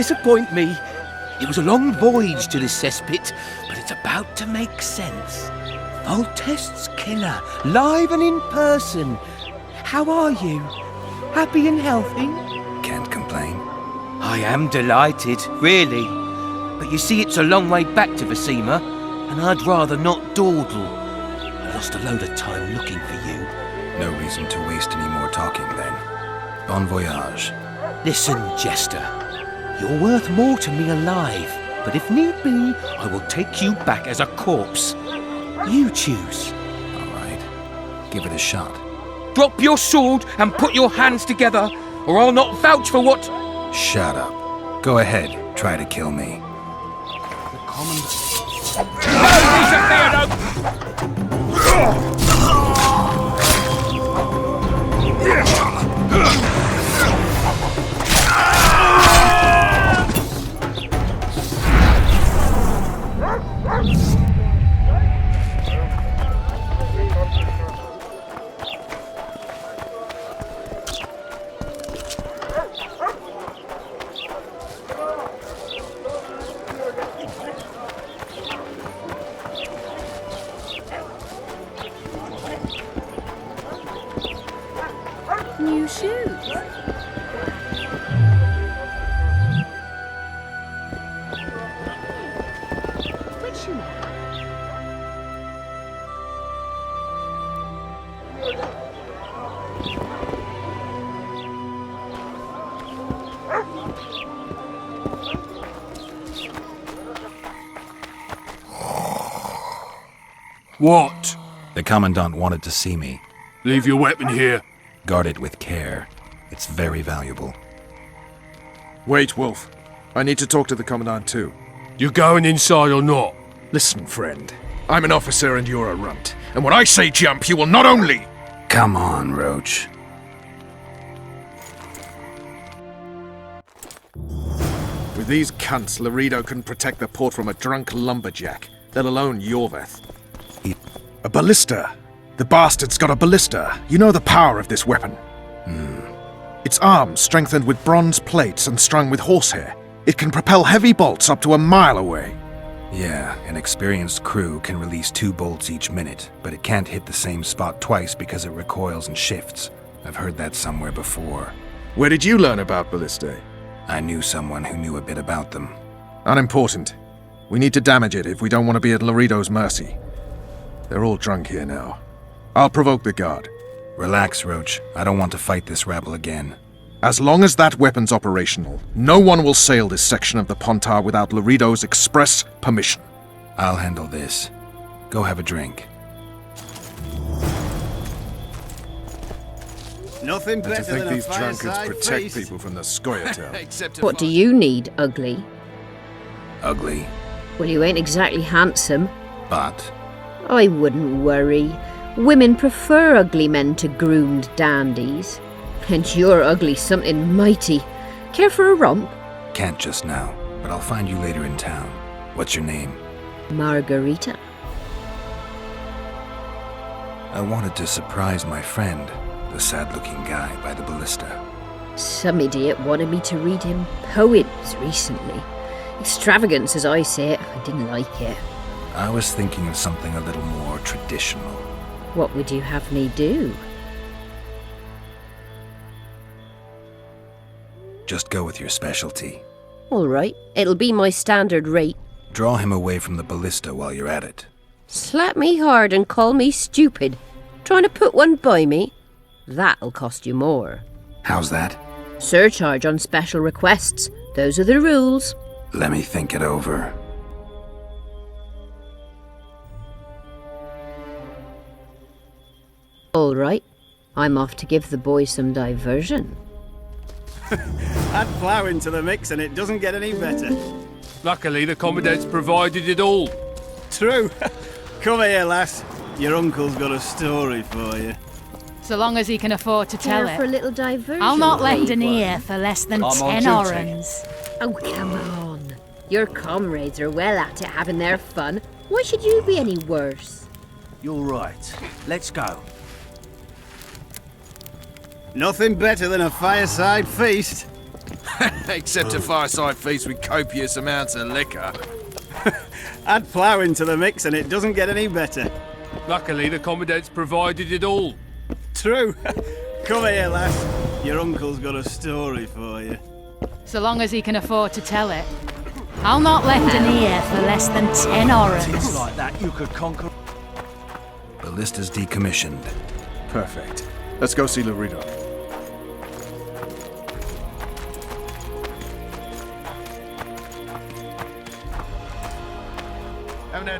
disappoint me. It was a long voyage to this cesspit, but it's about to make sense. Voltest's killer, live and in person. How are you? Happy and healthy? Can't complain. I am delighted, really. But you see, it's a long way back to Vasima, and I'd rather not dawdle. I lost a load of time looking for you. No reason to waste any more talking, then. Bon voyage. Listen, Jester. You're worth more to me alive, but if need be, I will take you back as a corpse. You choose. All right. Give it a shot. Drop your sword and put your hands together, or I'll not vouch for what... Shut up. Go ahead. Try to kill me. The common... New shoes. Which shoe? What? The Commandant wanted to see me. Leave your weapon here. Guard it with care. It's very valuable. Wait, Wolf. I need to talk to the Commandant too. You going inside or not? Listen, friend. I'm an officer and you're a runt. And when I say jump, you will not only... Come on, Roach. With these cunts, Loredo couldn't protect the port from a drunk lumberjack, let alone Yorveth. A ballista. The bastard's got a ballista. You know the power of this weapon. Its arms strengthened with bronze plates and strung with horsehair. It can propel heavy bolts up to a mile away. Yeah, an experienced crew can release 2 bolts each minute, but it can't hit the same spot twice because it recoils and shifts. I've heard that somewhere before. Where did you learn about ballistae? I knew someone who knew a bit about them. Unimportant. We need to damage it if we don't want to be at Loredo's mercy. They're all drunk here now. I'll provoke the guard. Relax, Roach. I don't want to fight this rabble again. As long as that weapon's operational, no one will sail this section of the Pontar without Loredo's express permission. I'll handle this. Go have a drink. Nothing And to better think than a these drunkards fireside protect feast. people from the Scoia'tael. Except What do you need, ugly? Ugly, Well, you ain't exactly handsome. but... I wouldn't worry. Women prefer ugly men to groomed dandies. And you're ugly something mighty. Care for a romp? Can't just now, but I'll find you later in town. What's your name? Margarita. I wanted to surprise my friend, the sad-looking guy by the ballista. Some idiot wanted me to read him poems recently. Extravagance, as I say it. I didn't like it. I was thinking of something a little more traditional. What would you have me do? Just go with your specialty. All right, it'll be my standard rate. Draw him away from the ballista while you're at it. Slap me hard and call me stupid. Trying to put one by me? That'll cost you more. How's that? Surcharge on special requests. Those are the rules. Let me think it over. All right, I'm off to give the boys some diversion. Add plough into the mix and it doesn't get any better. Luckily, the Commandant's provided it all. True. Come here, lass. Your uncle's got a story for you. So long as he can afford to tell Care for a it. little diversion? I'll not lend an Great ear one. for less than I'm on 10 duty. orans. Oh, come on. Your comrades are well at it having their fun. Why should you be any worse? You're right. Let's go. Nothing better than a fireside feast. Except a fireside feast with copious amounts of liquor. Add plough into the mix and it doesn't get any better. Luckily, the Commandant's provided it all. True. Come here, lass. Your uncle's got a story for you. So long as he can afford to tell it. I'll not left an ear for less than 10 orans. Like that, you could conquer. Ballista's decommissioned. Perfect. Let's go see Loredo.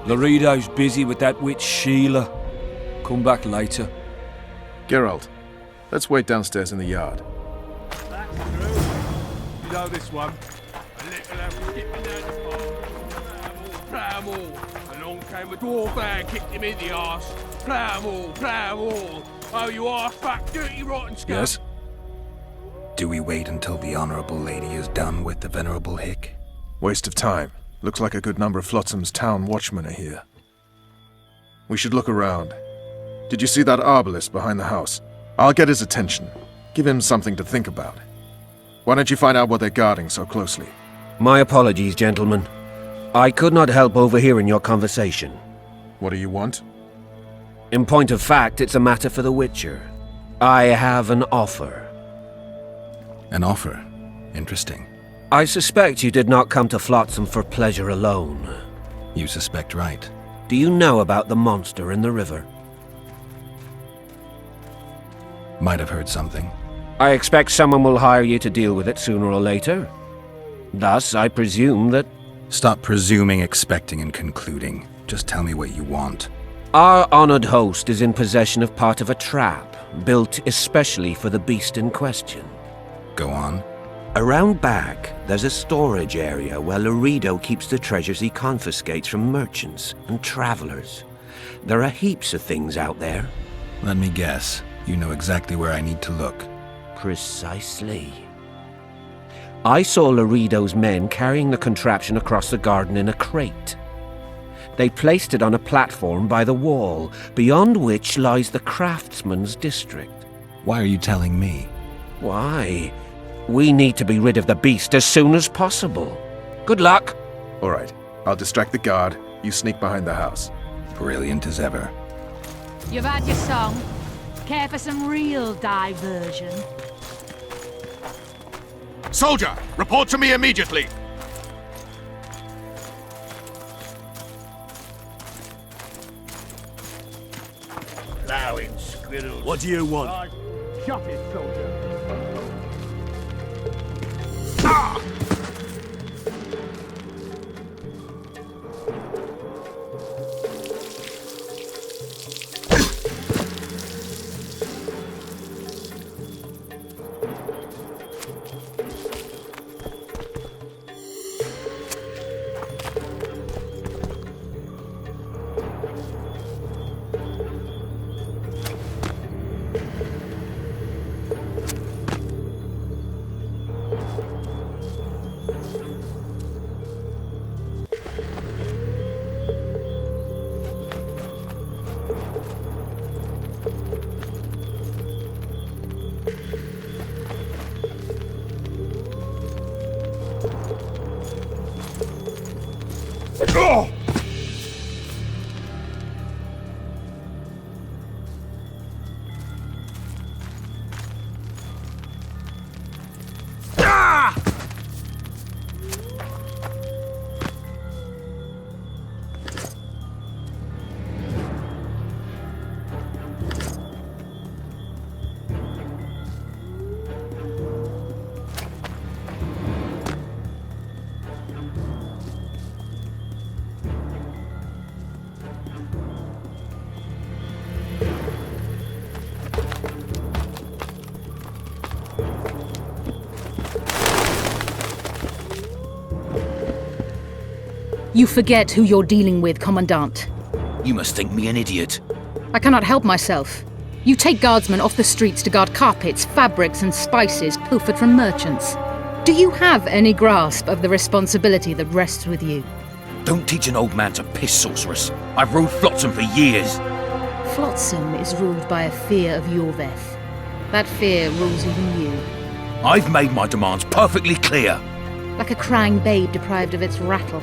Loredo's busy with that witch Sheila. Come back later. Geralt, let's wait downstairs in the yard. That's true. You know this one. A little lad skipping down the path. Plough 'em all. Along came a dwarf and kicked him in the arse. Plough 'em all, plough 'em all. Oh, you arse fat, dirty, rotten scum. Yes? Do we wait until the honorable lady is done with the venerable hick? Waste of time. Looks like a good number of Flotsam's town watchmen are here. We should look around. Did you see that arbalist behind the house? I'll get his attention. Give him something to think about. Why don't you find out what they're guarding so closely? My apologies, gentlemen. I could not help overhearing your conversation. What do you want? In point of fact, it's a matter for the Witcher. I have an offer. An offer. Interesting. I suspect you did not come to Flotsam for pleasure alone. You suspect right. Do you know about the monster in the river? Might have heard something. I expect someone will hire you to deal with it sooner or later. Thus, I presume that... Stop presuming, expecting, and concluding. Just tell me what you want. Our honored host is in possession of part of a trap, built especially for the beast in question. Go on. Around back, there's a storage area where Loredo keeps the treasures he confiscates from merchants and travelers. There are heaps of things out there. Let me guess. You know exactly where I need to look. Precisely. I saw Loredo's men carrying the contraption across the garden in a crate. They placed it on a platform by the wall, beyond which lies the craftsman's district. Why are you telling me? Why? We need to be rid of the beast as soon as possible. Good luck. All right. I'll distract the guard. You sneak behind the house. Brilliant as ever. You've had your song. Care for some real diversion? Soldier, report to me immediately. Plowing squirrels. What do you want? Shut it, soldier. You forget who you're dealing with, Commandant. You must think me an idiot. I cannot help myself. You take guardsmen off the streets to guard carpets, fabrics and spices pilfered from merchants. Do you have any grasp of the responsibility that rests with you? Don't teach an old man to piss, sorceress. I've ruled Flotsam for years. Flotsam is ruled by a fear of Yorveth. That fear rules even you. I've made my demands perfectly clear. Like a crying babe deprived of its rattle.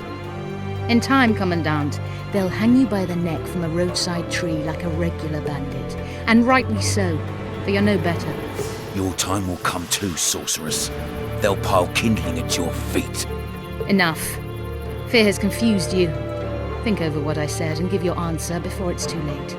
In time, Commandant, they'll hang you by the neck from a roadside tree like a regular bandit. And rightly so, for you're no better. Your time will come too, sorceress. They'll pile kindling at your feet. Enough. Fear has confused you. Think over what I said and give your answer before it's too late.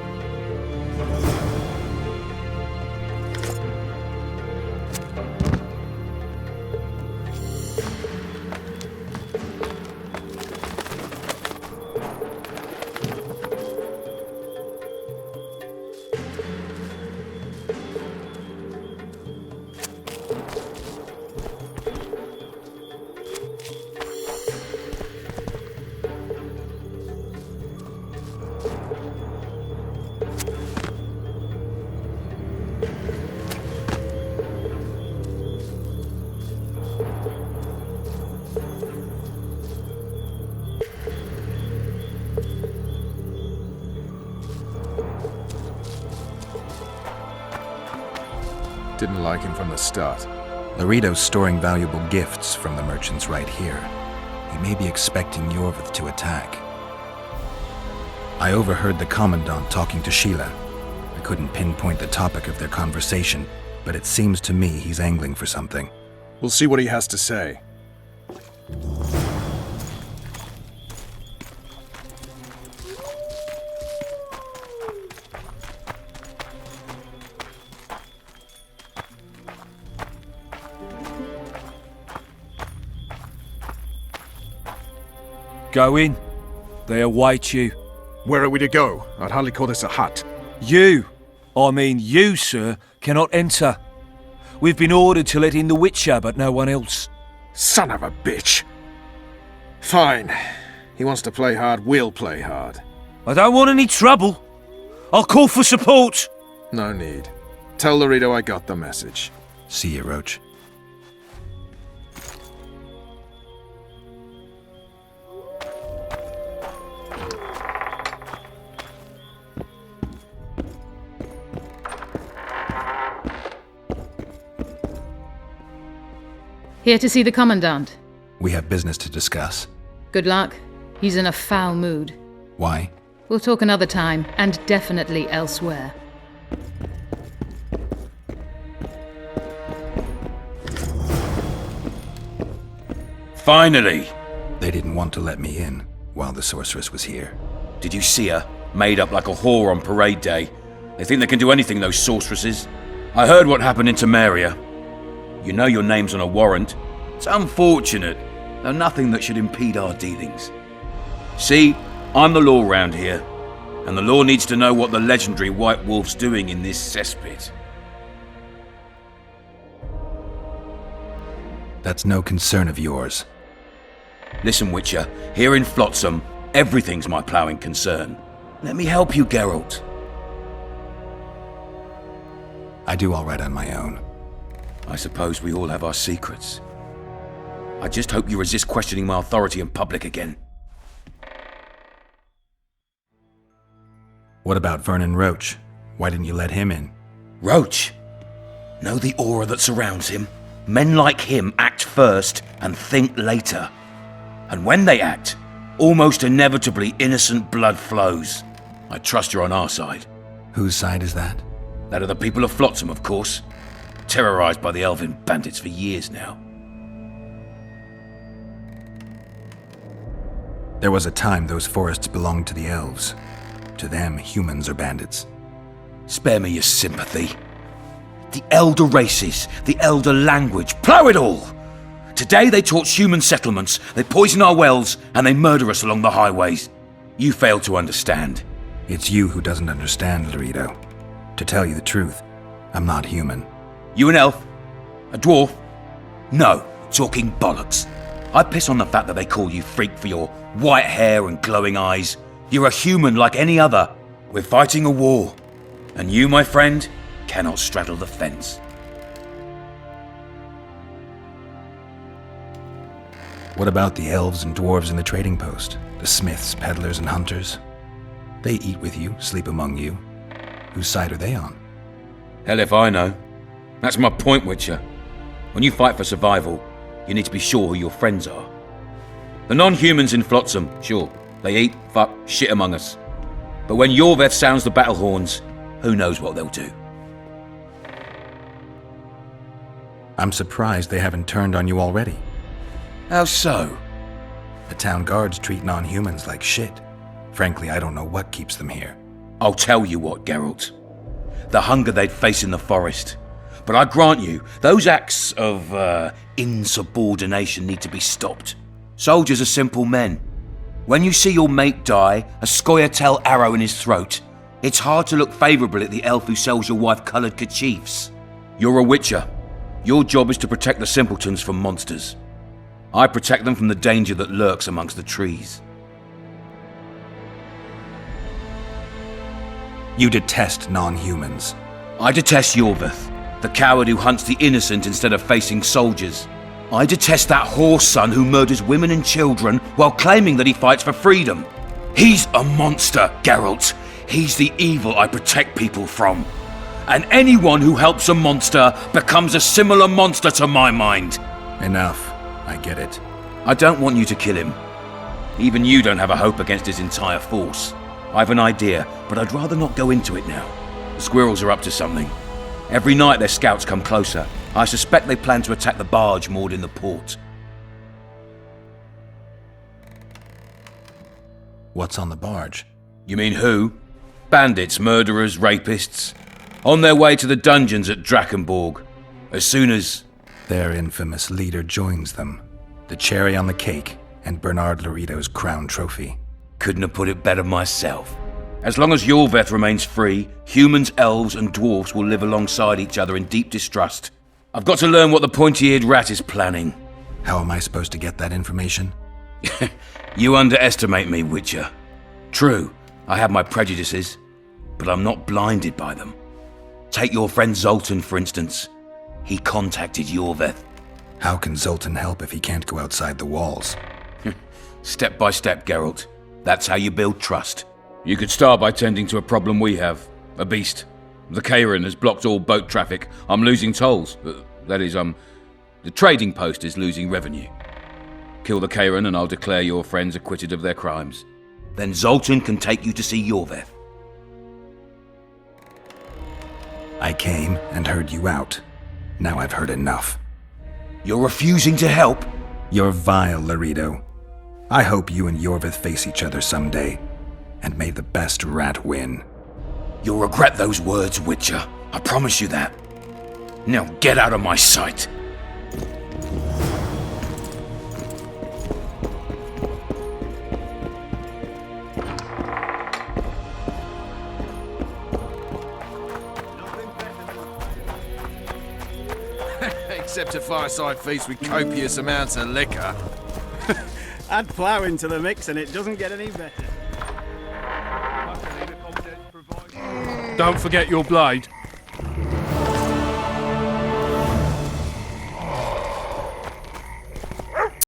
Didn't like him from the start. Loredo's storing valuable gifts from the merchants right here. He may be expecting Yorvith to attack. I overheard the Commandant talking to Sheila. I couldn't pinpoint the topic of their conversation, but it seems to me he's angling for something. We'll see what he has to say. Go in. They await you. Where are we to go? I'd hardly call this a hut. You, sir, cannot enter. We've been ordered to let in the Witcher, but no one else. Son of a bitch! Fine. He wants to play hard, we'll play hard. I don't want any trouble. I'll call for support. No need. Tell Loredo I got the message. See you, Roach. Here to see the Commandant. We have business to discuss. Good luck. He's in a foul mood. Why? We'll talk another time, and definitely elsewhere. Finally! They didn't want to let me in while the sorceress was here. Did you see her? Made up like a whore on parade day. They think they can do anything, those sorceresses. I heard what happened in Temeria. You know your name's on a warrant. It's unfortunate, though nothing that should impede our dealings. See, I'm the law round here, and the law needs to know what the legendary White Wolf's doing in this cesspit. That's no concern of yours. Listen, Witcher, here in Flotsam, everything's my ploughing concern. Let me help you, Geralt. I do all right on my own. I suppose we all have our secrets. I just hope you resist questioning my authority in public again. What about Vernon Roach? Why didn't you let him in? Roach? Know the aura that surrounds him? Men like him act first and think later. And when they act, almost inevitably innocent blood flows. I trust you're on our side. Whose side is that? That of the people of Flotsam, of course. Terrorized by the elven bandits for years now. There was a time those forests belonged to the elves. To them, humans are bandits. Spare me your sympathy. The elder races, the elder language, plough it all! Today they torch human settlements, they poison our wells, and they murder us along the highways. You fail to understand. It's you who doesn't understand, Loredo. To tell you the truth, I'm not human. You an elf? A dwarf? No, talking bollocks. I piss on the fact that they call you freak for your white hair and glowing eyes. You're a human like any other. We're fighting a war. And you, my friend, cannot straddle the fence. What about the elves and dwarves in the trading post? The smiths, peddlers, and hunters? They eat with you, sleep among you. Whose side are they on? Hell if I know. That's my point, Witcher. When you fight for survival, you need to be sure who your friends are. The non-humans in Flotsam, sure, they eat, fuck, shit among us. But when Yorveth sounds the battle horns, who knows what they'll do. I'm surprised they haven't turned on you already. How so? The town guards treat non-humans like shit. Frankly, I don't know what keeps them here. I'll tell you what, Geralt. The hunger they'd face in the forest. But I grant you, those acts of, insubordination need to be stopped. Soldiers are simple men. When you see your mate die, a Scoia'tael arrow in his throat, it's hard to look favourable at the elf who sells your wife coloured kerchiefs. You're a witcher. Your job is to protect the simpletons from monsters. I protect them from the danger that lurks amongst the trees. You detest non-humans. I detest Yorveth, the coward who hunts the innocent instead of facing soldiers. I detest that whore son who murders women and children while claiming that he fights for freedom. He's a monster, Geralt. He's the evil I protect people from. And anyone who helps a monster becomes a similar monster to my mind. Enough. I get it. I don't want you to kill him. Even you don't have a hope against his entire force. I have an idea, but I'd rather not go into it now. The squirrels are up to something. Every night their scouts come closer. I suspect they plan to attack the barge moored in the port. What's on the barge? You mean who? Bandits, murderers, rapists. On their way to the dungeons at Drakenborg. As soon as... Their infamous leader joins them. The cherry on the cake, and Bernard Loredo's crown trophy. Couldn't have put it better myself. As long as Yorveth remains free, humans, elves, and dwarfs will live alongside each other in deep distrust. I've got to learn what the pointy-eared rat is planning. How am I supposed to get that information? You underestimate me, Witcher. True, I have my prejudices, but I'm not blinded by them. Take your friend Zoltan, for instance. He contacted Yorveth. How can Zoltan help if he can't go outside the walls? Step by step, Geralt. That's how you build trust. You could start by tending to a problem we have. A beast. The Kairan has blocked all boat traffic. I'm losing tolls. That is, the trading post is losing revenue. Kill the Kairan and I'll declare your friends acquitted of their crimes. Then Zoltan can take you to see Yorveth. I came and heard you out. Now I've heard enough. You're refusing to help? You're vile, Loredo. I hope you and Yorveth face each other someday, and may the best rat win. You'll regret those words, Witcher. I promise you that. Now get out of my sight. Except a fireside feast with copious amounts of liquor. Add plough into the mix and it doesn't get any better. Don't forget your blade.